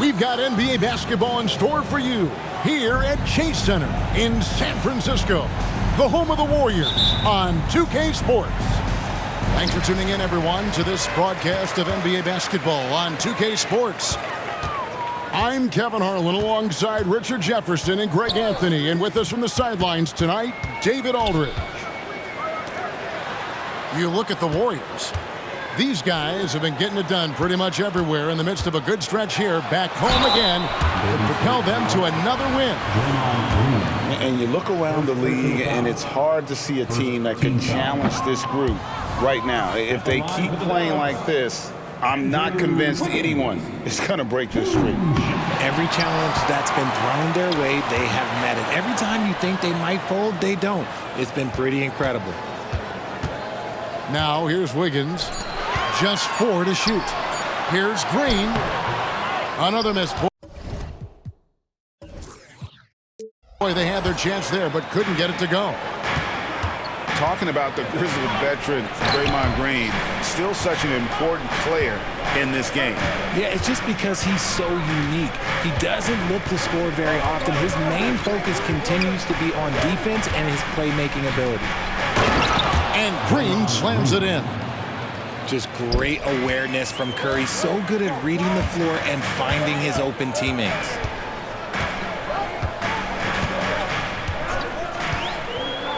We've got NBA basketball in store for you here at Chase Center in San Francisco, the home of the Warriors on 2K Sports. Thanks for tuning in, everyone, to this broadcast of NBA basketball on 2K Sports. I'm Kevin Harlan alongside Richard Jefferson and Greg Anthony, and with us from the sidelines tonight, David Aldridge. You look at the Warriors. These guys have been getting it done pretty much everywhere in the midst of a good stretch here. Back home again to propel them to another win. And you look around the league, and it's hard to see a team that can challenge this group right now. If they keep playing like this, I'm not convinced anyone is going to break this streak. Every challenge that's been thrown their way, they have met it. Every time you think they might fold, they don't. It's been pretty incredible. Now here's Wiggins. Just 4 to shoot. Here's Green. Another miss. Boy, they had their chance there, but couldn't get it to go. Talking about the grizzled veteran, Draymond Green, still such an important player in this game. Yeah, it's just because he's so unique. He doesn't look to score very often. His main focus continues to be on defense and his playmaking ability. And Green slams it in. Just great awareness from Curry. So good at reading the floor and finding his open teammates.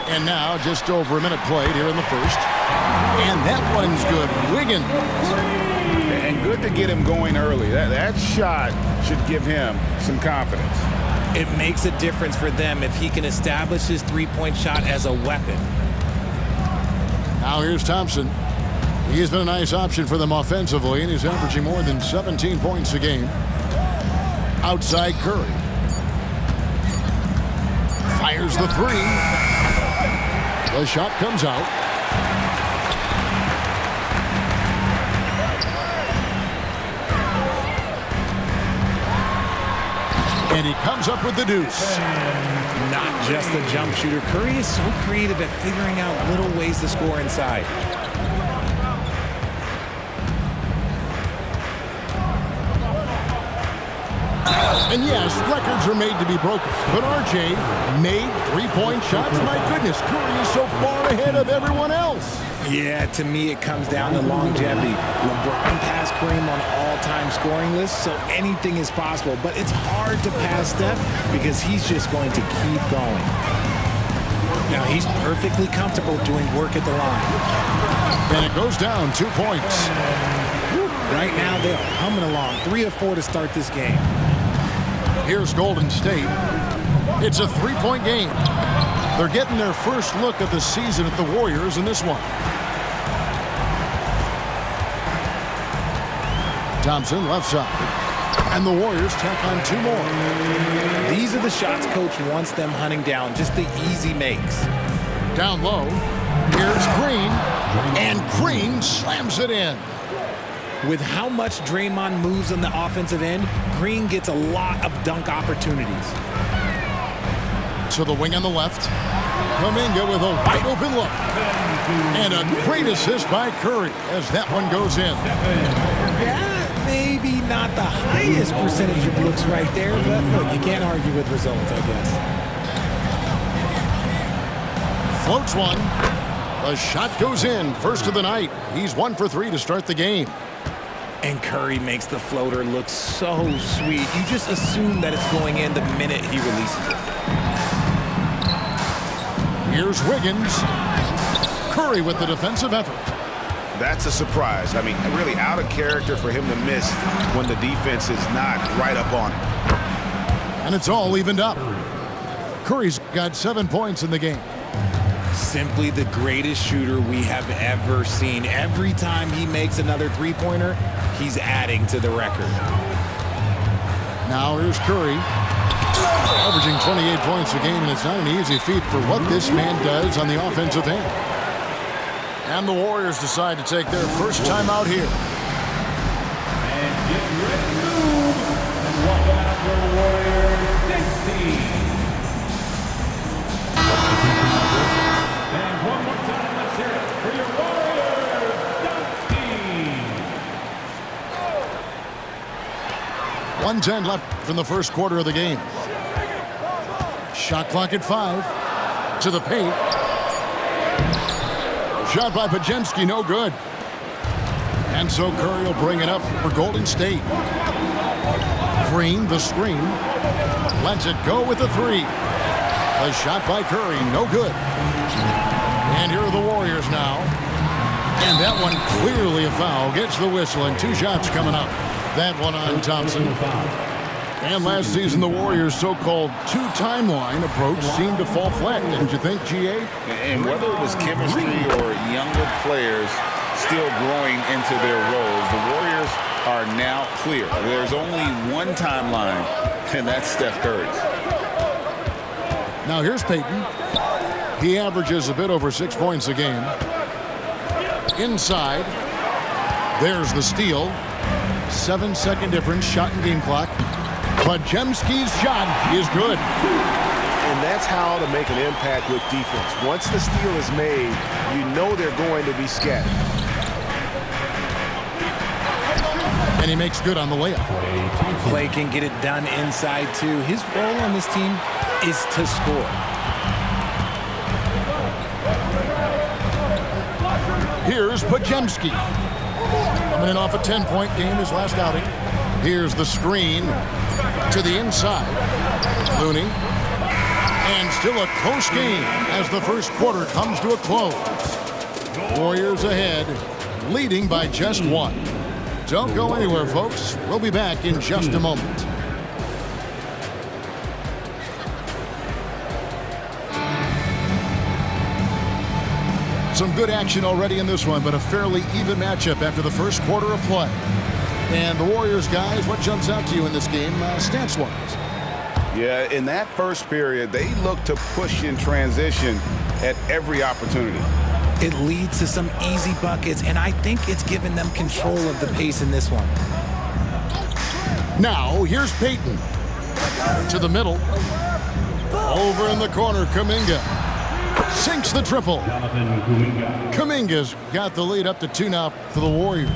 And now just over a minute played here in the first. And that one's good. Wiggins. And good to get him going early. That shot should give him some confidence. It makes a difference for them if he can establish his three-point shot as a weapon. Now here's Thompson. He has been a nice option for them offensively, and he's averaging more than 17 points a game. Outside Curry. Fires the three. The shot comes out. And he comes up with the deuce. Not just a jump shooter. Curry is so creative at figuring out little ways to score inside. And yes, records are made to be broken. But RJ made three-point shots. My goodness, Curry is so far ahead of everyone else. Yeah, to me it comes down to longevity. LeBron passed Kareem on all-time scoring lists, so anything is possible. But it's hard to pass Steph because he's just going to keep going. Now he's perfectly comfortable doing work at the line. And it goes down 2 points. Right now they're humming along. 3 of 4 to start this game. Here's Golden State. It's a three-point game. They're getting their first look of the season at the Warriors in this one. Thompson left side. And the Warriors tack on 2 more. These are the shots coach wants them hunting down, just the easy makes. Down low. Here's Green. And Green slams it in. With how much Draymond moves on the offensive end, Green gets a lot of dunk opportunities. To the wing on the left. Kuminga with a wide open look. And a great assist by Curry as that one goes in. Yeah, maybe not the highest percentage of looks right there, but look, you can't argue with results, I guess. Floats one. The shot goes in. First of the night. He's 1 for 3 to start the game. And Curry makes the floater look so sweet. You just assume that it's going in the minute he releases it. Here's Wiggins. Curry with the defensive effort. That's a surprise. I mean, really out of character for him to miss when the defense is not right up on him. And it's all evened up. Curry's got 7 points in the game. Simply the greatest shooter we have ever seen. Every time he makes another three-pointer, he's adding to the record. Now here's Curry. Averaging 28 points a game, and it's not an easy feat for what this man does on the offensive end. And the Warriors decide to take their first time out here. And get ready to move. And walk out the Warriors, Dixie. And one more time, let's hear it for your Warriors, Dixie. 1:10 left from the first quarter of the game. Shot clock at 5. To the paint. Shot by Podziemski, no good. And so Curry will bring it up for Golden State. Green, the screen. Lets it go with the 3. A shot by Curry, no good. And here are the Warriors now. And that one clearly a foul. Gets the whistle and 2 shots coming up. That one on Thompson. And last season, the Warriors' so-called 2-timeline approach seemed to fall flat, didn't you think, G.A.? And whether it was chemistry or younger players still growing into their roles, the Warriors are now clear. There's only one timeline, and that's Steph Curry's. Now here's Payton. He averages a bit over 6 points a game. Inside. There's the steal. 7-second difference, shot and game clock. Podziemski's shot is good. And that's how to make an impact with defense. Once the steal is made, you know they're going to be scattered. And he makes good on the layup. Klay can get it done inside, too. His role on this team is to score. Here's Podziemski. Coming in off a 10-point game his last outing. Here's the screen to the inside. Looney. And still a close game as the first quarter comes to a close. Warriors ahead, leading by just 1. Don't go anywhere, folks. We'll be back in just a moment. Some good action already in this one, but a fairly even matchup after the first quarter of play. And the Warriors, guys, what jumps out to you in this game, stance-wise? Yeah, in that first period, they looked to push in transition at every opportunity. It leads to some easy buckets, and I think it's given them control of the pace in this one. Now, here's Payton. To the middle. Over in the corner, Kuminga. Sinks the triple. Kuminga's got the lead up to 2 now for the Warriors.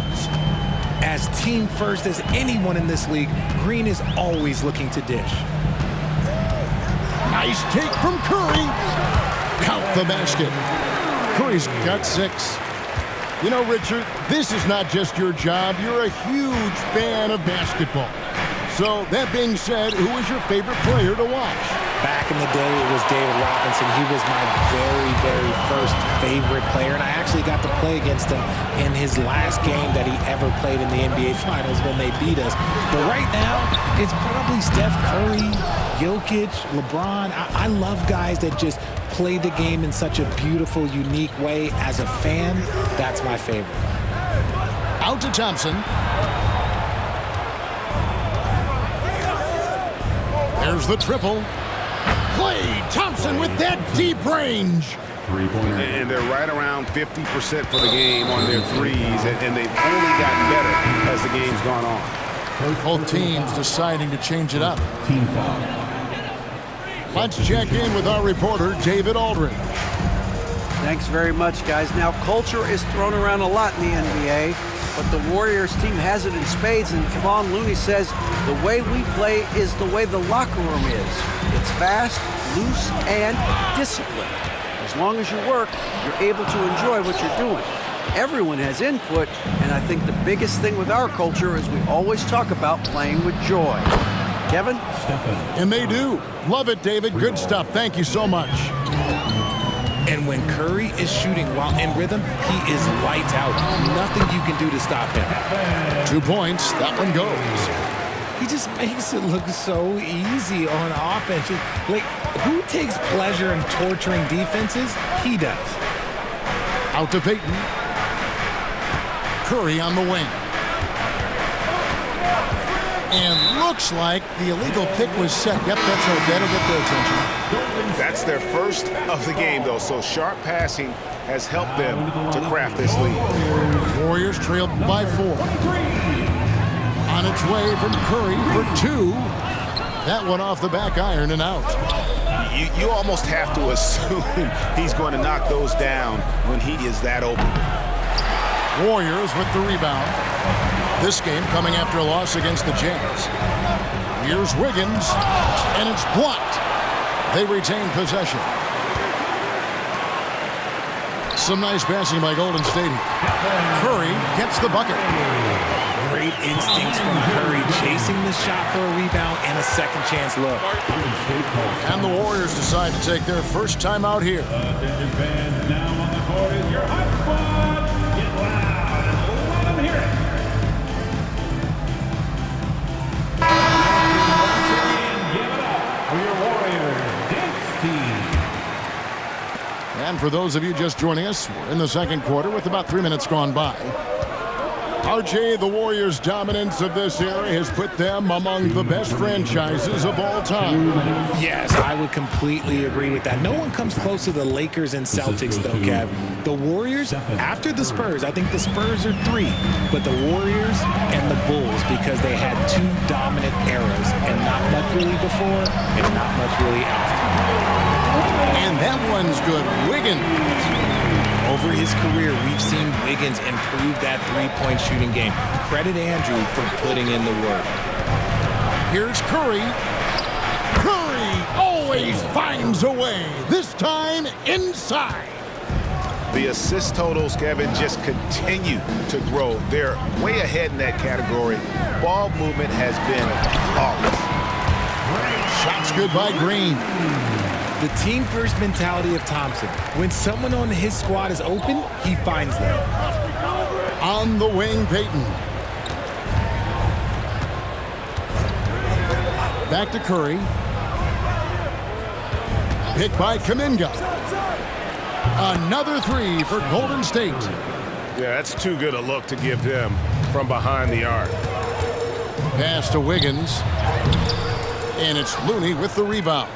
As team first as anyone in this league, Green is always looking to dish. Nice take from Curry. Count the basket. Curry's got 6. You know, Richard, this is not just your job. You're a huge fan of basketball. So, that being said, who is your favorite player to watch? Back in the day, it was David Robinson. He was my very, very first favorite player, and I actually got to play against him in his last game that he ever played in the NBA Finals when they beat us. But right now, it's probably Steph Curry, Jokic, LeBron. I love guys that just play the game in such a beautiful, unique way. As a fan, that's my favorite. Out to Thompson. There's the triple. Klay Thompson with that deep range. And they're right around 50% for the game on their threes, and they've only gotten better as the game's gone on. Both teams deciding to change it up. Team foul. Let's check in with our reporter, David Aldridge. Thanks very much, guys. Now, culture is thrown around a lot in the NBA, but the Warriors team has it in spades, and Kevon Looney says the way we play is the way the locker room is. It's fast, loose, and disciplined. As long as you work, you're able to enjoy what you're doing. Everyone has input, and I think the biggest thing with our culture is we always talk about playing with joy. Kevin? And they do. Love it, David. Good stuff. Thank you so much. And when Curry is shooting while in rhythm, he is lights out. Nothing you can do to stop him. 2 points. That one goes. He just makes it look so easy on offense. Like, who takes pleasure in torturing defenses? He does. Out to Payton. Curry on the wing. And looks like the illegal pick was set. Yep, that's right. That'll get their attention. That's their first of the game, though, so sharp passing has helped them to craft this lead. Warriors trailed by 4. On its way from Curry for 2. That one off the back iron and out. You almost have to assume he's going to knock those down when he is that open. Warriors with the rebound. This game coming after a loss against the Jazz. Here's Wiggins, and it's blocked. They retain possession. Some nice passing by Golden State. Curry gets the bucket. Great instincts from Curry, chasing the shot for a rebound and a second chance look. And the Warriors decide to take their first time out here. Attention fans, now on the court is your hot squad. Get loud and let them hear it. Once again, give it up for your Warriors dance team. And for those of you just joining us, we're in the second quarter with about 3 minutes gone by. RJ, the Warriors' dominance of this era has put them among the best franchises of all time. Yes, I would completely agree with that. No one comes close to the Lakers and Celtics, though, Kev. The Warriors, after the Spurs, I think the Spurs are 3, but the Warriors and the Bulls, because they had 2 dominant eras, and not much really before, and not much really after. And that one's good. Wiggins. Over his career, we've seen Wiggins improve that three-point shooting game. Credit Andrew for putting in the work. Here's Curry. Curry always finds a way. This time inside. The assist totals, Kevin, just continue to grow. They're way ahead in that category. Ball movement has been flawless. Shots good by Green. The team-first mentality of Thompson. When someone on his squad is open, he finds them. On the wing, Payton. Back to Curry. Picked by Kuminga. Another 3 for Golden State. Yeah, that's too good a look to give them from behind the arc. Pass to Wiggins. And it's Looney with the rebound.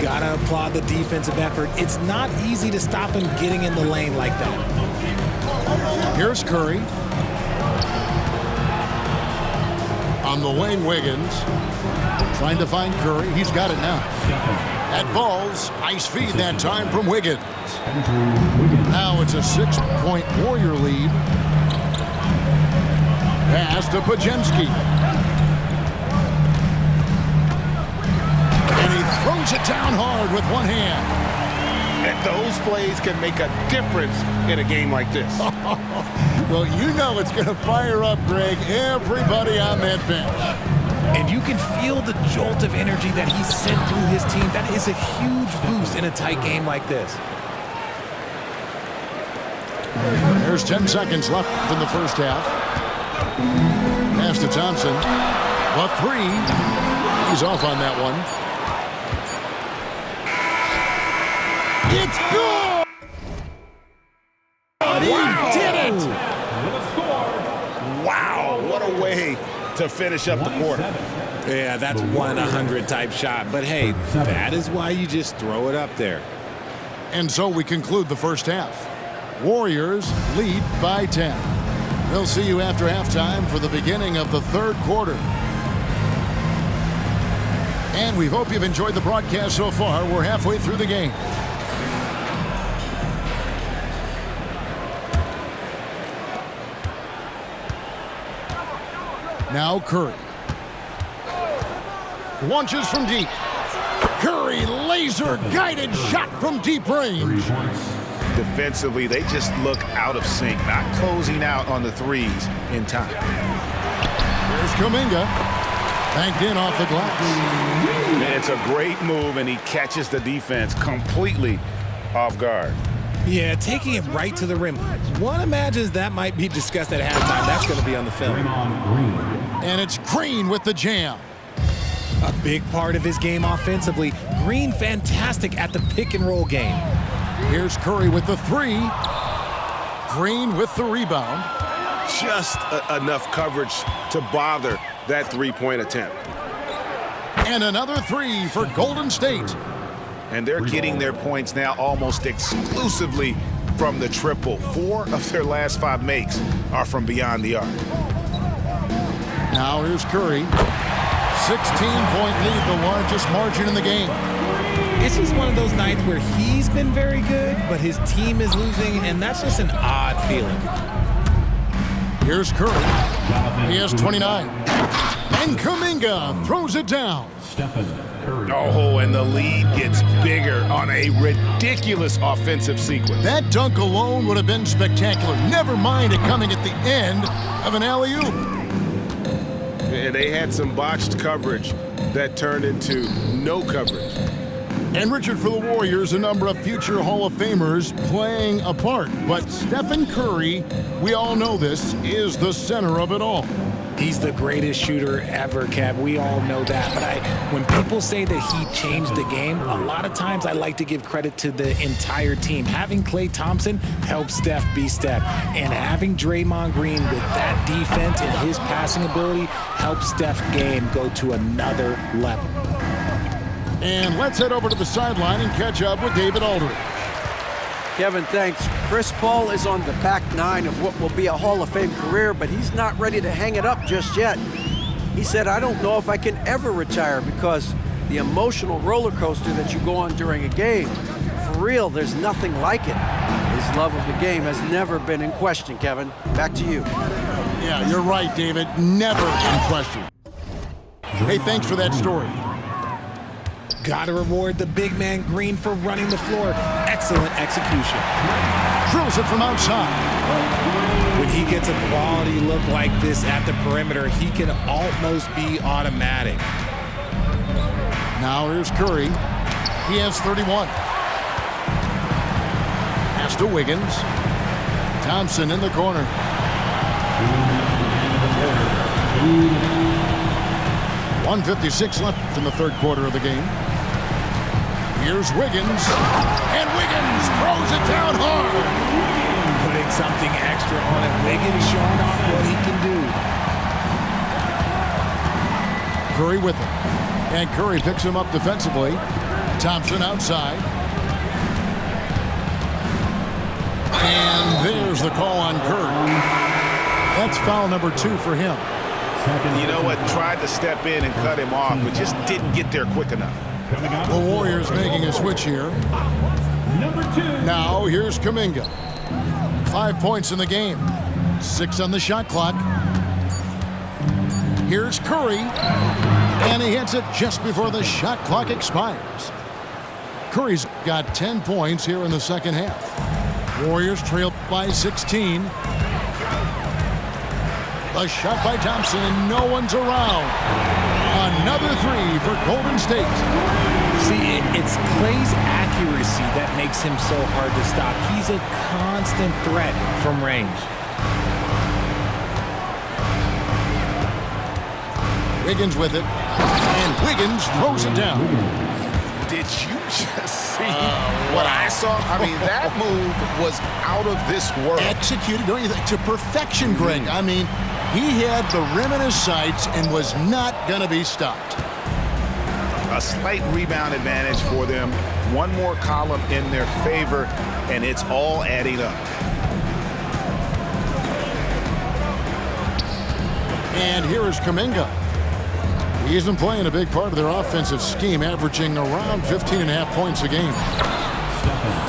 Gotta applaud the defensive effort. It's not easy to stop him getting in the lane like that. Here's Curry. On the wing, Wiggins. Trying to find Curry. He's got it now. That ball's nice feed that time from Wiggins. Now it's a 6-point Warrior lead. Pass to Podziemski. And he throws it down hard with one hand. And those plays can make a difference in a game like this. Well, you know it's going to fire up, Greg, everybody on that bench. And you can feel the jolt of energy that he sent through his team. That is a huge boost in a tight game like this. There's 10 seconds left in the first half. Pass to Thompson. A 3. He's off on that one. It's good! Wow. He did it! Wow, what a way to finish up the quarter. Yeah, that's 1-100 type shot. But hey, that is why you just throw it up there. And so we conclude the first half. Warriors lead by 10. We'll see you after halftime for the beginning of the third quarter. And we hope you've enjoyed the broadcast so far. We're halfway through the game. Now Curry. Launches from deep. Curry laser-guided shot from deep range. Defensively, they just look out of sync, not closing out on the threes in time. Here's Kuminga. Banked in off the glass. It's a great move, and he catches the defense completely off guard. Yeah, taking it right to the rim. One imagines that might be discussed at halftime. That's going to be on the film. And it's Green with the jam. A big part of his game offensively. Green fantastic at the pick-and-roll game. Here's Curry with the 3. Green with the rebound. Just enough coverage to bother that three-point attempt. And another 3 for Golden State. And they're getting their points now almost exclusively from the triple. 4 of their last 5 makes are from beyond the arc. Now here's Curry. 16-point lead, the largest margin in the game. It's just one of those nights where he's been very good, but his team is losing, and that's just an odd feeling. Here's Curry. He has 29. And Kuminga throws it down. Stephen Curry. Oh, and the lead gets bigger on a ridiculous offensive sequence. That dunk alone would have been spectacular. Never mind it coming at the end of an alley-oop. And they had some botched coverage that turned into no coverage. And Richard, for the Warriors, a number of future Hall of Famers playing a part. But Stephen Curry, we all know this, is the center of it all. He's the greatest shooter ever, Kev. We all know that. But when people say that he changed the game, a lot of times I like to give credit to the entire team. Having Klay Thompson helped Steph be Steph. And having Draymond Green with that defense and his passing ability helped Steph's game go to another level. And let's head over to the sideline and catch up with David Aldridge. Kevin, thanks. Chris Paul is on the back nine of what will be a Hall of Fame career, but he's not ready to hang it up just yet. He said, I don't know if I can ever retire because the emotional roller coaster that you go on during a game, for real, there's nothing like it. His love of the game has never been in question, Kevin. Back to you. Yeah, you're right, David. Never in question. Hey, thanks for that story. Gotta reward the big man Green for running the floor. Excellent execution. Drills it from outside. When he gets a quality look like this at the perimeter, he can almost be automatic. Now here's Curry. He has 31. Pass to Wiggins. Thompson in the corner. .156 left in the third quarter of the game. Here's Wiggins, and Wiggins throws it down hard. Putting something extra on it. Wiggins showing off what he can do. Curry with him, and Curry picks him up defensively. Thompson outside. And there's the call on Curry. That's foul number 2 for him. You know what? Tried to step in and cut him off, but just didn't get there quick enough. The Warriors making a switch here. Number 2. Now here's Kuminga. 5 points in the game. 6 on the shot clock. Here's Curry. And he hits it just before the shot clock expires. Curry's got 10 points here in the second half. Warriors trail by 16. A shot by Thompson, and no one's around. Another 3 for Golden State. See, it's Klay's accuracy that makes him so hard to stop. He's a constant threat from range. Wiggins with it, and Wiggins throws it down. Did you just see what I saw? I mean, that move was out of this world. Executed, don't you think, to perfection, Greg. I mean, he had the rim in his sights and was not going to be stopped. A slight rebound advantage for them. One more column in their favor, and it's all adding up. And here is Kuminga. He's been playing a big part of their offensive scheme, averaging around 15.5 points a game.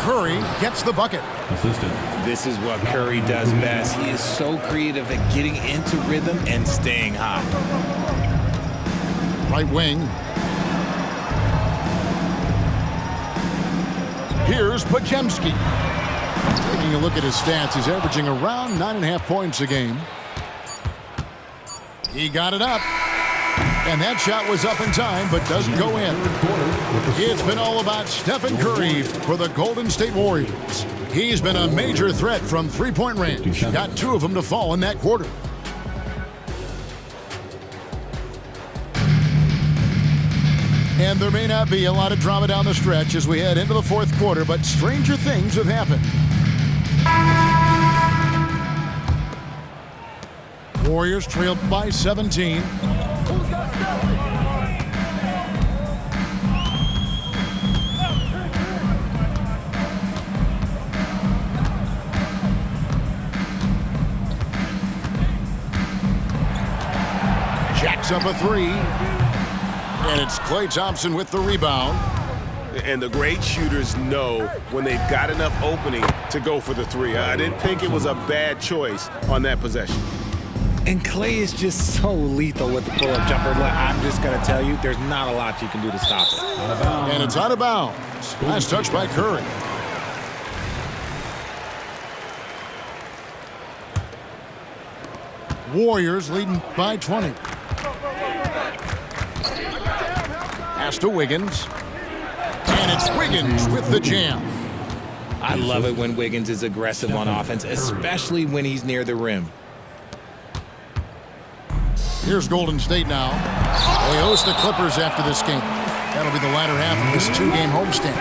Curry gets the bucket. Assistant. This is what Curry does best. He is so creative at getting into rhythm and staying hot. Right wing. Here's Podziemski. Taking a look at his stats, he's averaging around 9.5 points a game. He got it up. And that shot was up in time, but doesn't go in. It's been all about Stephen Curry for the Golden State Warriors. He's been a major threat from three-point range. Got 2 of them to fall in that quarter. And there may not be a lot of drama down the stretch as we head into the fourth quarter, but stranger things have happened. Warriors trailed by 17. Jacks up a 3. And it's Klay Thompson with the rebound. And the great shooters know when they've got enough opening to go for the 3. I didn't think it was a bad choice on that possession. And Clay is just so lethal with the pull-up jumper. Look, I'm just going to tell you, there's not a lot you can do to stop it. And it's out of bounds. Last touch by Curry. Warriors leading by 20. Pass to Wiggins. And it's Wiggins with the jam. I love it when Wiggins is aggressive on offense, especially when he's near the rim. Here's Golden State now. They host the Clippers after this game. That'll be the latter half of this two-game homestand.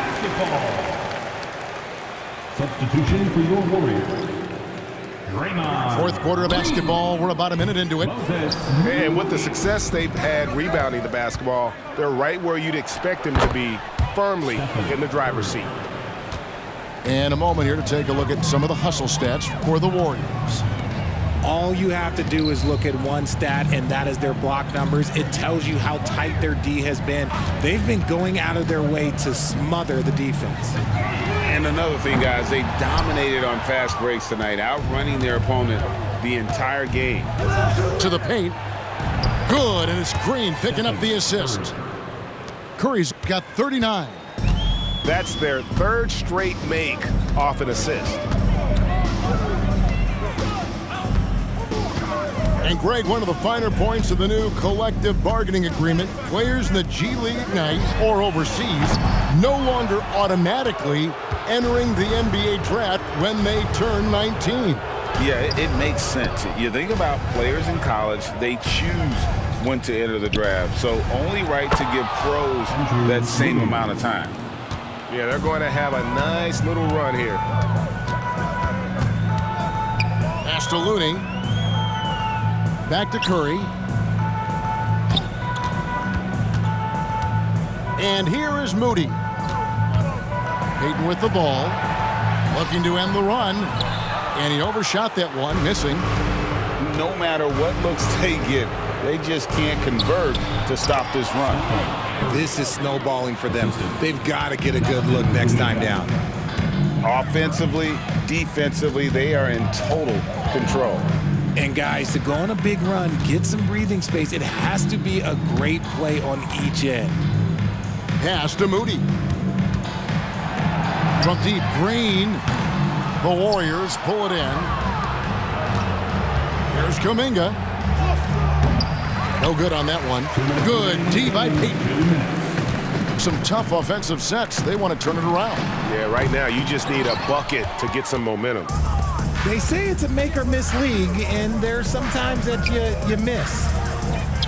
Substitution for your Warriors. Draymond. Fourth quarter of basketball. We're about a minute into it. And with the success they've had rebounding the basketball, they're right where you'd expect them to be, firmly in the driver's seat. And a moment here to take a look at some of the hustle stats for the Warriors. All you have to do is look at one stat, and that is their block numbers. It tells you how tight their D has been. They've been going out of their way to smother the defense. And another thing, guys, they dominated on fast breaks tonight, outrunning their opponent the entire game. To the paint. Good, and it's Green picking up the assist. Curry's got 39. That's their third straight make off an assist. And Greg, one of the finer points of the new collective bargaining agreement, players in the G League Ignite or overseas no longer automatically entering the NBA draft when they turn 19. Yeah, it makes sense. You think about players in college, they choose when to enter the draft. So only right to give pros that same amount of time. Yeah, they're going to have a nice little run here. Pass to Looney. Back to Curry. And here is Moody. Payton with the ball. Looking to end the run. And he overshot that one, missing. No matter what looks they get, they just can't convert to stop this run. This is snowballing for them. They've got to get a good look next time down. Offensively, defensively, they are in total control. And guys, to go on a big run, get some breathing space, it has to be a great play on each end. Pass to Moody. From deep, Green. The Warriors pull it in. Here's Kuminga. No good on that one. Good D by Payton. Some tough offensive sets. They want to turn it around. Yeah, right now you just need a bucket to get some momentum. They say it's a make or miss league, and there's sometimes that you miss.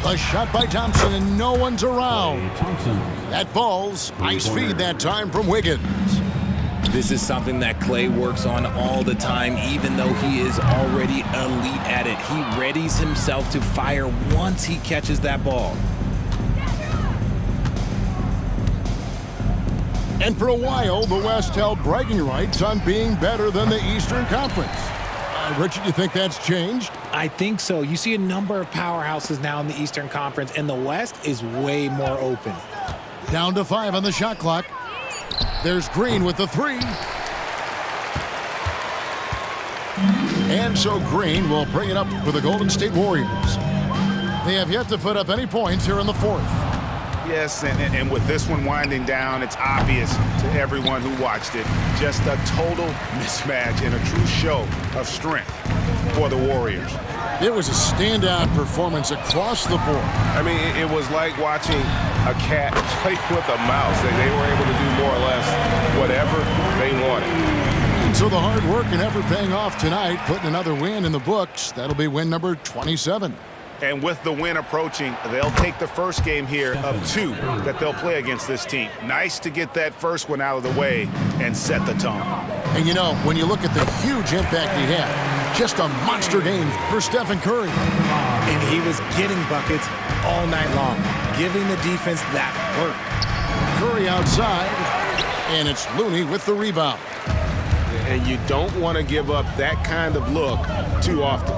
A shot by Thompson, and no one's around. That falls. Nice feed that time from Wiggins. This is something that Clay works on all the time, even though he is already elite at it. He readies himself to fire once he catches that ball. And for a while, the West held bragging rights on being better than the Eastern Conference. Richard, you think that's changed? I think so. You see a number of powerhouses now in the Eastern Conference, and the West is way more open. Down to 5 on the shot clock. There's Green with the 3. And so Green will bring it up for the Golden State Warriors. They have yet to put up any points here in the fourth. Yes, and with this one winding down, it's obvious to everyone who watched it. Just a total mismatch and a true show of strength for the Warriors. It was a standout performance across the board. I mean, it was like watching a cat play with a mouse. They were able to do more or less whatever they wanted. And so the hard work and effort paying off tonight, putting another win in the books. That'll be win number 27. And with the win approaching, they'll take the first game here of 2 that they'll play against this team. Nice to get that first one out of the way and set the tone. And you know, when you look at the huge impact he had, just a monster game for Stephen Curry. And he was getting buckets all night long, giving the defense that work. Curry outside, and it's Looney with the rebound. And you don't want to give up that kind of look too often.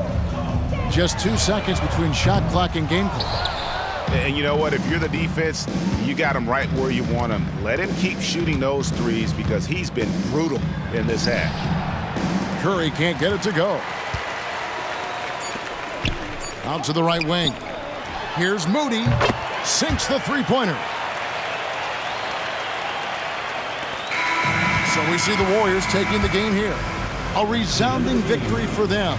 Just 2 seconds between shot clock and game clock. And you know what? If you're the defense, you got him right where you want him. Let him keep shooting those threes because he's been brutal in this half. Curry can't get it to go. Out to the right wing. Here's Moody. Sinks the three-pointer. So we see the Warriors taking the game here. A resounding victory for them.